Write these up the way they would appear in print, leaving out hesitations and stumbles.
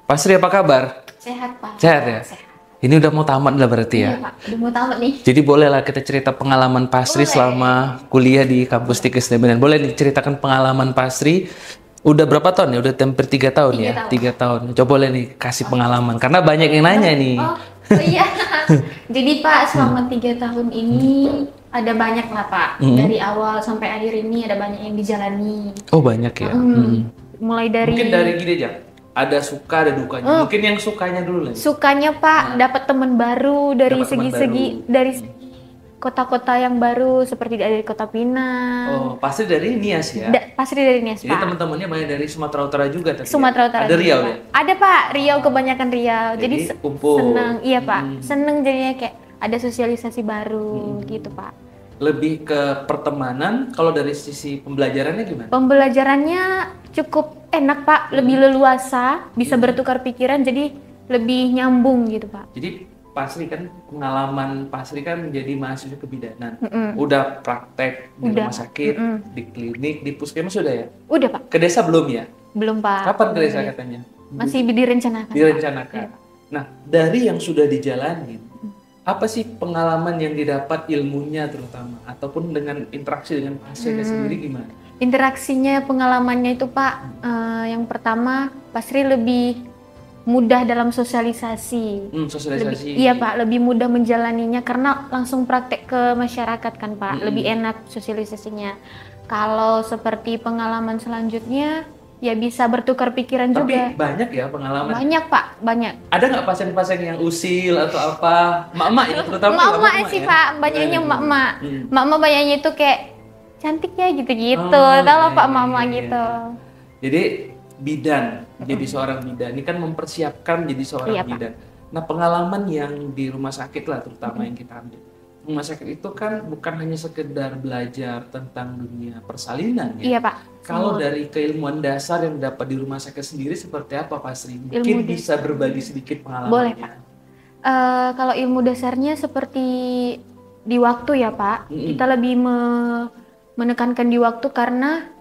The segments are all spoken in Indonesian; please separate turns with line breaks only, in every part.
Pak Sri apa kabar?
Sehat, Pak.
Sehat ya?
Sehat.
Ini udah mau tamat lah berarti ya?
Iya, Pak. Udah mau tamat nih.
Jadi bolehlah kita cerita pengalaman Pak Sri
Boleh.
selama kuliah di kampus Tikes Nebenan. Boleh diceritakan pengalaman Pak Sri? Udah berapa tahun ya? Udah hampir 3 tahun ya? 3 tahun. Coba boleh nih kasih pengalaman. Karena banyak yang nanya nih.
Oh iya. Jadi Pak, selama 3 tahun ini ada banyak lah Pak. Dari awal sampai akhir ini ada banyak yang dijalani.
Oh banyak ya?
Mulai dari...
Mungkin dari gini aja. Ada suka, ada dukanya. Mungkin yang sukanya dulu lah.
Sukanya Pak, dapat teman baru dari
Dapat teman
segi-segi, dari kota-kota yang baru seperti dari Kota Pinang.
Oh, pasti dari Nias ya?
Pasti dari Nias,
Jadi
Pak.
teman-temannya banyak dari Sumatera Utara juga tadi.
Sumatera Utara.
Ada
juga,
Riau
Pak.
ya?
Ada Pak, Riau, kebanyakan Riau. Jadi
kumpul.
seneng, iya Pak. Seneng jadinya kayak ada sosialisasi baru gitu Pak.
Lebih ke pertemanan, kalau dari sisi pembelajarannya gimana?
Pembelajarannya cukup enak Pak, lebih leluasa, bisa bertukar pikiran, jadi lebih nyambung gitu Pak.
Jadi Pasri kan pengalaman Pasri kan menjadi mahasiswa kebidanan. Udah praktek di rumah sakit, di klinik, di puskesmas sudah ya?
Udah Pak.
Ke desa belum ya?
Belum Pak.
Kapan ke desa katanya?
Masih direncanakan.
Direncanakan.
Iya.
Nah, dari yang sudah dijalani, apa sih pengalaman yang didapat ilmunya terutama? Ataupun dengan interaksi dengan pasiennya sendiri gimana?
Interaksinya, pengalamannya itu Pak, yang pertama Pasri lebih mudah dalam sosialisasi.
Sosialisasi.
Iya Pak, lebih mudah menjalaninya karena langsung praktek ke masyarakat kan Pak, lebih enak sosialisasinya. Kalau seperti pengalaman selanjutnya, ya bisa bertukar pikiran juga.
Tapi banyak ya pengalaman.
Banyak Pak, banyak.
Ada nggak pasien-pasien yang usil atau apa? Mak-mak ya terutama.
Mak-mak sih
ya?
Pak, banyaknya mak-mak. Mak-mak banyaknya itu kayak cantik ya gitu-gitu.
Oh,
Tahu lah
iya,
Pak
iya,
mama
iya.
gitu.
Jadi bidan, jadi seorang bidan ini kan mempersiapkan jadi seorang
Iya, Pak.
bidan. Nah pengalaman yang di rumah sakit lah terutama yang kita ambil. Rumah sakit itu kan bukan hanya sekedar belajar tentang dunia persalinan ya.
Iya Pak.
Kalau dari keilmuan dasar yang dapat di rumah sakit sendiri seperti apa Pak Sri? Mungkin
Ilmu
bisa berbagi sedikit pengalamannya.
Boleh, Pak. Kalau ilmu dasarnya seperti di waktu ya Pak, kita lebih menekankan di waktu karena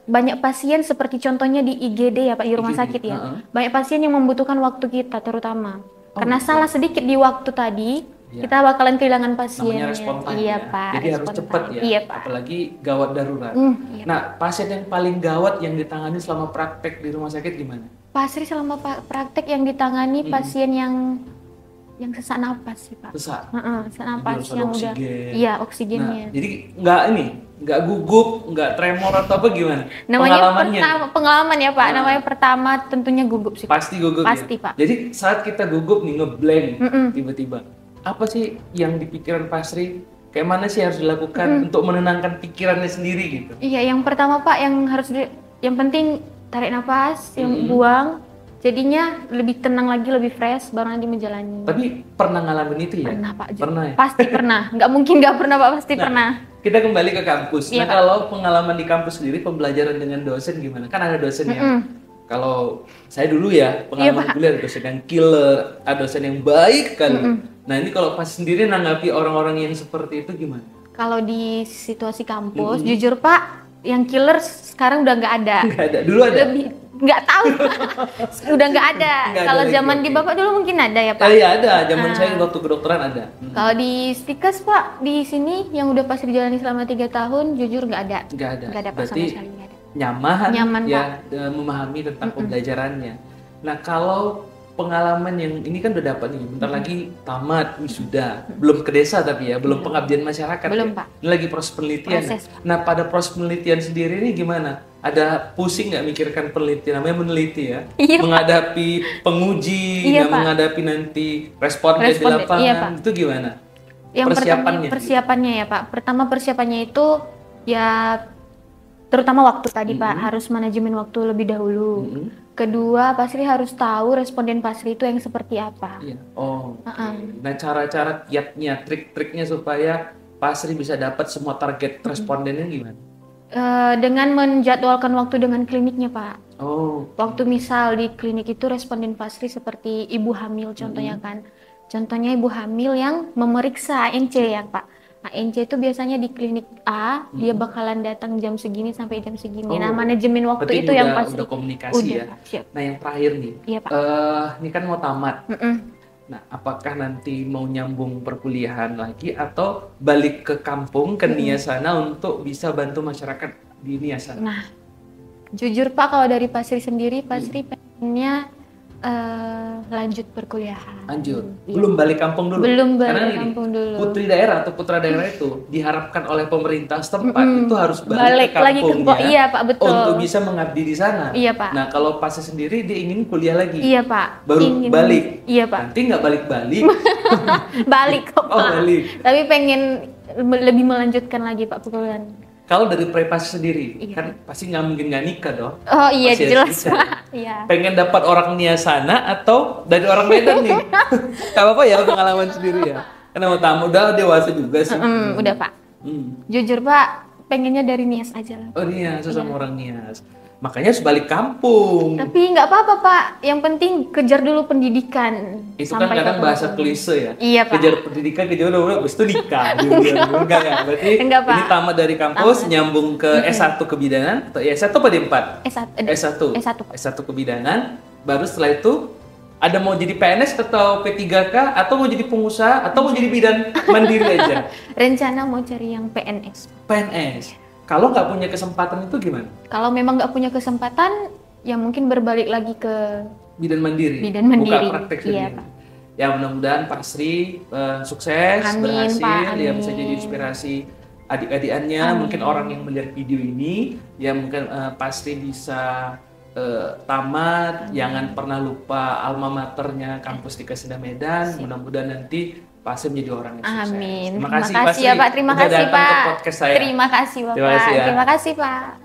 banyak pasien seperti contohnya di IGD ya Pak, di rumah
IGD,
sakit ya. Banyak pasien yang membutuhkan waktu kita terutama. Karena salah sedikit di waktu tadi, kita bakalan kehilangan pasien.
Namanya respon time
Iya
ya.
Pak.
Jadi harus
respon
cepat
time.
ya.
Iya Pak.
Apalagi gawat darurat.
Iya.
Nah, pasien yang paling gawat yang ditangani selama praktek di rumah sakit gimana?
Pasri selama praktek yang ditangani pasien yang sesak napas sih Pak.
Sesak.
Sesak napas
Jadi
yang
harus
udah,
oksigen.
iya oksigennya.
Nah, jadi nggak gugup, nggak tremor atau apa gimana?
Namanya
Pengalamannya.
pengalaman ya Pak. Namanya pertama tentunya gugup sih.
Pasti gugup
Pasti,
ya?
Pak.
Jadi saat kita gugup nih ngeblank tiba-tiba. Apa sih yang di pikiran Pasri? Kayak mana sih harus dilakukan untuk menenangkan pikirannya sendiri gitu?
Iya, yang pertama Pak yang yang penting tarik nafas, yang buang. Jadinya lebih tenang lagi, lebih fresh, baru nanti menjalani.
Tapi pernah ngalamin itu ya?
Pernah Pak.
Pernah ya?
Pasti pernah. Nggak mungkin nggak pernah Pak, pasti pernah.
Kita kembali ke kampus.
Iya,
Nah,
Pak.
kalau pengalaman di kampus sendiri, pembelajaran dengan dosen gimana? Kan ada dosen yang, kalau saya dulu ya, pengalaman
Pak.
kuliah ada dosen yang killer, ada dosen yang baik kan. Nah, ini kalau pas sendiri nanggapi orang-orang yang seperti itu gimana?
Kalau di situasi kampus, jujur Pak, yang killer sekarang udah nggak ada.
Nggak ada. Dulu ada?
Nggak tahu. Udah nggak ada.
Nggak ada
Kalau
lagi,
zaman di
oke.
Bapak dulu mungkin ada ya Pak.
Iya ada, zaman saya waktu kedokteran ada.
Kalau di Stikes Pak, di sini yang udah pasti dijalani selama 3 tahun, jujur nggak ada.
Nggak ada.
Nggak ada Pak, sama
Berarti
sekali nggak ada.
nyaman ya
Pak.
memahami tentang pembelajarannya. Nah kalau pengalaman yang ini kan udah dapat nih, bentar lagi tamat wisuda, belum ke desa tapi ya, belum pengabdian masyarakat.
Belum,
ya?
Pak.
Ini lagi proses penelitian.
Proses.
Nah pada proses penelitian sendiri ini gimana? Ada pusing nggak mikirkan penelitian? Namanya meneliti ya,
Iya, Pak.
menghadapi penguji,
Iya,
nggak
Pak.
menghadapi nanti responden di
Responden,
lapangan,
iya, Pak.
itu gimana?
Yang
Persiapannya.
persiapannya ya Pak. Pertama persiapannya itu ya terutama waktu tadi Pak, harus manajemen waktu lebih dahulu. Kedua, Pasri harus tahu responden Pasri itu yang seperti apa.
Iya. Oh. Oke. Nah, cara-cara kiatnya, trik-triknya supaya Pasri bisa dapat semua target respondennya gimana?
Dengan menjadwalkan waktu dengan kliniknya Pak.
Oh.
Waktu misal di klinik itu responden Pasri seperti ibu hamil contohnya kan. Contohnya ibu hamil yang memeriksa ANC ya Pak. ANC itu biasanya di klinik A, dia bakalan datang jam segini sampai jam segini. Nah,
Oh,
manajemen waktu
berarti
itu
ini
yang
udah,
pasti.
udah komunikasi
Udah,
ya.
Pak, siap.
Nah, yang terakhir nih,
Iya, Pak.
ini kan mau tamat.
Mm-mm.
Nah, apakah nanti mau nyambung perkuliahan lagi atau balik ke kampung, ke Nia sana untuk bisa bantu masyarakat di Nia sana?
Nah, jujur Pak, kalau dari Pasri sendiri, Pasri pengennya lanjut perkuliahan.
Lanjut.
Iya.
Belum balik kampung dulu.
Belum balik
Karena
kampung dulu.
putri daerah atau putra daerah itu diharapkan oleh pemerintah setempat itu harus balik ke
Lagi ke
kampungnya.
iya Pak, betul.
Untuk bisa mengabdi di sana.
Iya, Pak.
Nah, kalau pasnya sendiri dia ingin kuliah lagi.
Iya Pak.
Baru balik.
Iya Pak.
Nanti nggak balik-balik.
Balik kok
Oh,
Pak.
balik.
Tapi pengen lebih melanjutkan lagi Pak perkuliahan.
Kalau dari prepasi sendiri,
Iya.
kan pasti nggak mungkin nggak nikah dong.
Oh iya,
Pasti
jelas
harus nikah.
Pak. Iya.
Pengen dapat orang Nia sana atau dari orang Medan nih? Gak apa-apa ya pengalaman sendiri ya. Karena mau tamu udah dewasa juga sih.
Udah Pak. Jujur Pak, pengennya dari Nias aja lah.
Oh Nias, sama orang Nias. Makanya harus balik kampung.
Tapi nggak apa-apa Pak, yang penting kejar dulu pendidikan.
Itu kan kadang
ke
bahasa
kampung.
klise ya.
Iya, Pak.
Kejar pendidikan, kejar udah, habis itu nikah. Enggak ya? Berarti
Enggak, Pak.
ini tamat dari kampus, nyambung ke S1 kebidanan, atau S1 apa D4?
S1.
S1. S1 kebidanan, baru setelah itu ada mau jadi PNS atau P3K, atau mau jadi pengusaha, atau mau jadi bidan mandiri aja?
Rencana mau cari yang PNS.
PNS. Kalau nggak punya kesempatan itu gimana?
Kalau memang nggak punya kesempatan, ya mungkin berbalik lagi ke
Bidan mandiri.
Bidan mandiri.
Buka praktek
Iya,
sendiri.
Pak.
Ya mudah-mudahan Pak Sri sukses,
Amin,
berhasil,
Pak,
ya
amin.
bisa jadi inspirasi adik-adikannya, mungkin orang yang melihat video ini, ya mungkin Pak Sri bisa tamat, jangan pernah lupa alma maternya kampus di Keseda Medan, mudah-mudahan nanti Pak Sri menjadi orang yang sukses.
Amin.
Terima
Terima
kasih Pak
kasih
Sri
ya Pak, terima
udah
kasih
datang
Pak.
ke podcast saya.
Terima kasih Bapak.
Terima kasih ya.
Terima kasih Pak.